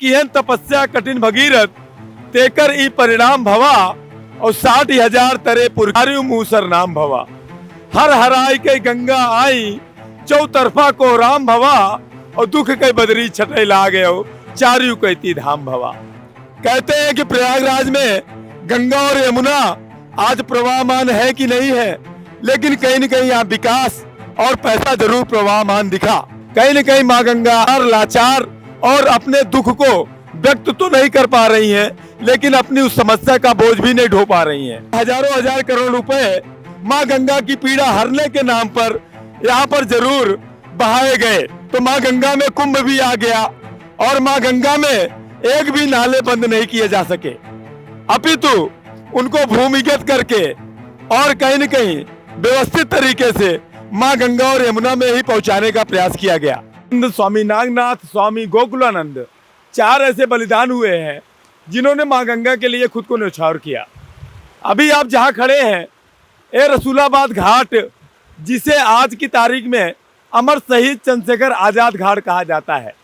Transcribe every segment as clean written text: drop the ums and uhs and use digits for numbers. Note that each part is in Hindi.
किहन तपस्या कठिन भगीरथ तेकर ई परिणाम भवा और 60,000 तरे पुरखारियु मूसर नाम भवा। हर हराई के गंगा आई चौतरफा को राम भवा और दुख के बदरी छटे ला गयो चारियु कहती धाम भवा। कहते हैं कि प्रयागराज में गंगा और यमुना आज प्रवाहमान है कि नहीं है, लेकिन कहीं न कहीं यहाँ विकास और पैसा जरूर प्रवाहमान दिखा। कहीं न कहीं माँ गंगा हर लाचार और अपने दुख को व्यक्त तो नहीं कर पा रही हैं, लेकिन अपनी उस समस्या का बोझ भी नहीं ढो पा रही हैं। हजारों हजार करोड़ रुपए माँ गंगा की पीड़ा हरने के नाम पर यहाँ पर जरूर बहाए गए, तो माँ गंगा में कुंभ भी आ गया और माँ गंगा में एक भी नाले बंद नहीं किए जा सके, अपितु उनको भूमिगत करके और कहीं न कहीं व्यवस्थित तरीके से माँ गंगा और यमुना में ही पहुंचाने का प्रयास किया गया। स्वामी नागनाथ, स्वामी गोकुलानंद, 4 ऐसे बलिदान हुए हैं जिन्होंने माँ गंगा के लिए खुद को न्यौछावर किया। अभी आप जहाँ खड़े हैं ये रसूलाबाद घाट, जिसे आज की तारीख में अमर शहीद चंद्रशेखर आजाद घाट कहा जाता है,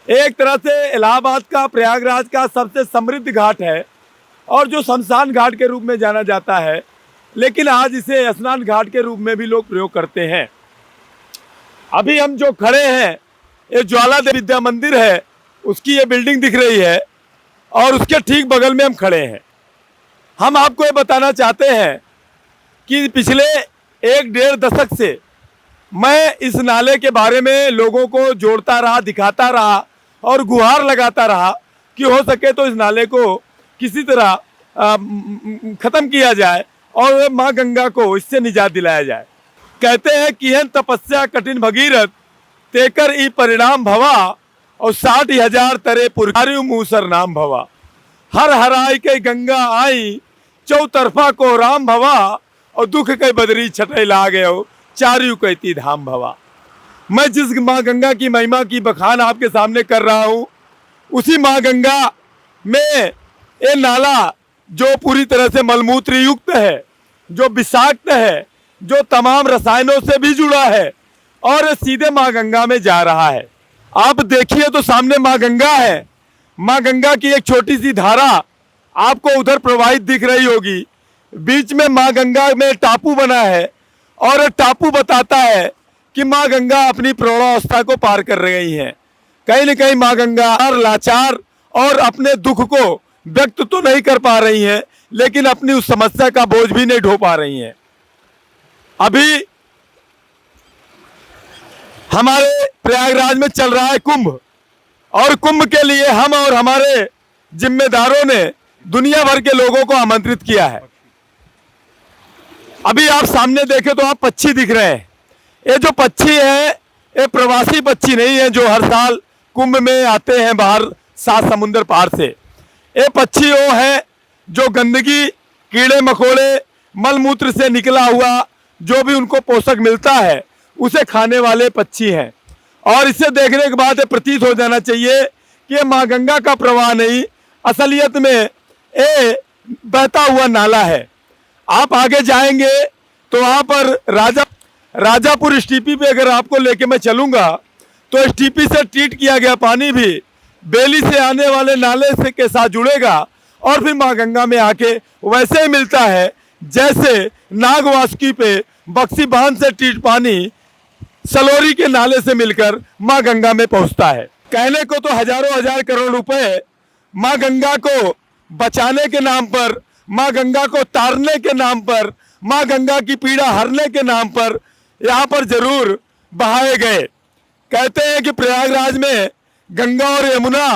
एक तरह से इलाहाबाद का, प्रयागराज का सबसे समृद्ध घाट है और जो शमशान घाट के रूप में जाना जाता है, लेकिन आज इसे स्नान घाट के रूप में भी लोग प्रयोग करते हैं। अभी हम जो खड़े हैं ये ज्वाला देवी विद्या मंदिर है, उसकी ये बिल्डिंग दिख रही है और उसके ठीक बगल में हम खड़े हैं। हम आपको ये बताना चाहते हैं कि पिछले 1-1.5 दशक से मैं इस नाले के बारे में लोगों को जोड़ता रहा, दिखाता रहा और गुहार लगाता रहा कि हो सके तो इस नाले को किसी तरह खत्म किया जाए और माँ गंगा को इससे निजात दिलाया जाए। कहते हैं किहन तपस्या कठिन भगीरथ तेकर ई परिणाम भवा और 60,000 तरे पुरखारियु मूसर नाम भवा। हर हराई के गंगा आई चौतरफा को राम भवा और दुख के बदरी छटे ला गयो चारियु कहती धाम भवा। मैं जिस माँ गंगा की महिमा की बखान आपके सामने कर रहा हूँ, उसी माँ गंगा में ये नाला जो पूरी तरह से मलमूत्र युक्त है, जो विषाक्त है, जो तमाम रसायनों से भी जुड़ा है और सीधे माँ गंगा में जा रहा है। आप देखिए तो सामने माँ गंगा है, माँ गंगा की एक छोटी सी धारा आपको उधर प्रवाहित दिख रही होगी। बीच में माँ गंगा में टापू बना है और टापू बताता है कि माँ गंगा अपनी प्रौढ़ावस्था को पार कर रही हैं। कहीं न कहीं माँ गंगा हर लाचार और अपने दुख को व्यक्त तो नहीं कर पा रही हैं, लेकिन अपनी उस समस्या का बोझ भी नहीं ढो पा रही हैं। अभी हमारे प्रयागराज में चल रहा है कुंभ, और कुंभ के लिए हम और हमारे जिम्मेदारों ने दुनिया भर के लोगों को आमंत्रित किया है। अभी आप सामने देखें तो आप पक्षी दिख रहे हैं। ये जो पक्षी है ये प्रवासी पक्षी नहीं है जो हर साल कुंभ में आते हैं बाहर 7 समुंदर पार से। ये पक्षी वो है जो गंदगी, कीड़े मकोड़े, मलमूत्र से निकला हुआ जो भी उनको पोषक मिलता है उसे खाने वाले पक्षी हैं। और इसे देखने के बाद प्रतीत हो जाना चाहिए कि ये माँ गंगा का प्रवाह नहीं, असलियत में ये बहता हुआ नाला है। आप आगे जाएंगे तो वहाँ पर राजापुर स्टीपी पे अगर आपको लेके मैं चलूँगा तो स्टीपी से ट्रीट किया गया पानी भी बेली से आने वाले नाले से के साथ जुड़ेगा और फिर माँ गंगा में आके वैसे ही मिलता है जैसे नागवासुकी पे बक्सी बांध से ट्रीट पानी सलोरी के नाले से मिलकर माँ गंगा में पहुँचता है। कहने को तो हजारों हजार करोड़ रुपए माँ गंगा को बचाने के नाम पर, माँ गंगा को तारने के नाम पर, माँ गंगा की पीड़ा हरने के नाम पर यहाँ पर जरूर बहाए गए। कहते हैं कि प्रयागराज में गंगा और यमुना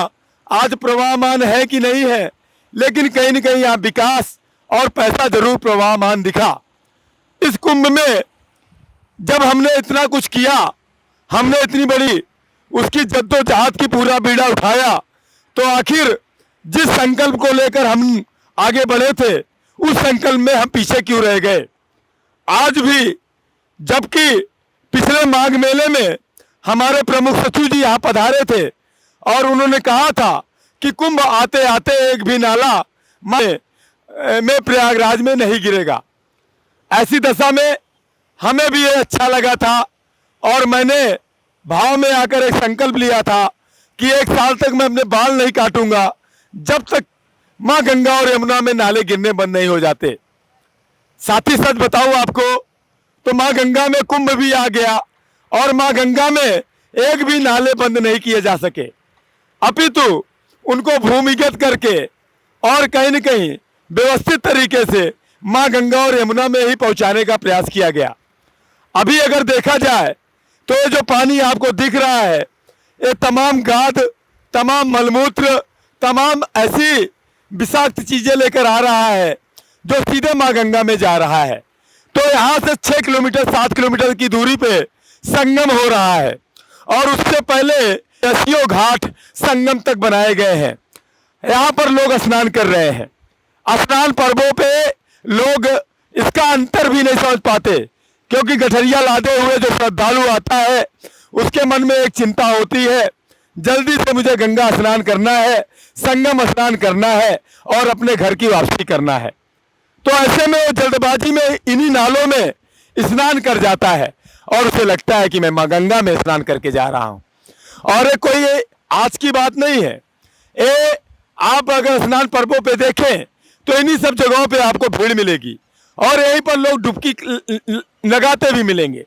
आज प्रवाहमान है कि नहीं है, लेकिन कहीं न कहीं यहाँ विकास और पैसा जरूर प्रवाहमान दिखा। इस कुंभ में जब हमने इतना कुछ किया, हमने इतनी बड़ी उसकी जद्दोजहद की पूरा बीड़ा उठाया, तो आखिर जिस संकल्प को लेकर हम आगे बढ़े थे उस संकल्प में हम पीछे क्यों रह गए। आज भी जबकि पिछले माघ मेले में हमारे प्रमुख सचिव जी यहाँ पधारे थे और उन्होंने कहा था कि कुंभ आते आते एक भी नाला में प्रयागराज में नहीं गिरेगा। ऐसी दशा में हमें भी ये अच्छा लगा था और मैंने भाव में आकर एक संकल्प लिया था कि 1 साल तक मैं अपने बाल नहीं काटूंगा जब तक माँ गंगा और यमुना में नाले गिरने बंद नहीं हो जाते। साथ ही सच बताऊं आपको तो माँ गंगा में कुंभ भी आ गया और माँ गंगा में एक भी नाले बंद नहीं किए जा सके, अपितु उनको भूमिगत करके और कहीं न कहीं व्यवस्थित तरीके से माँ गंगा और यमुना में ही पहुंचाने का प्रयास किया गया। अभी अगर देखा जाए तो ये जो पानी आपको दिख रहा है, ये तमाम गाद, तमाम मलमूत्र, तमाम ऐसी विषाक्त चीजें लेकर आ रहा है जो सीधे माँ गंगा में जा रहा है। तो यहाँ से 6 किलोमीटर 7 किलोमीटर की दूरी पे संगम हो रहा है और उससे पहले 80 घाट संगम तक बनाए गए हैं। यहाँ पर लोग स्नान कर रहे हैं। स्नान पर्वों पे लोग इसका अंतर भी नहीं समझ पाते, क्योंकि गठरिया लादे हुए जो श्रद्धालु आता है उसके मन में एक चिंता होती है, जल्दी से मुझे गंगा स्नान करना है, संगम स्नान करना है और अपने घर की वापसी करना है। तो ऐसे में वो जल्दबाजी में इन्हीं नालों में स्नान कर जाता है और उसे लगता है कि मैं माँ गंगा में स्नान करके जा रहा हूँ। और ये कोई आज की बात नहीं है, ये आप अगर स्नान पर्वों पे देखें तो इन्हीं सब जगहों पे आपको भीड़ मिलेगी और यहीं पर लोग डुबकी लगाते भी मिलेंगे।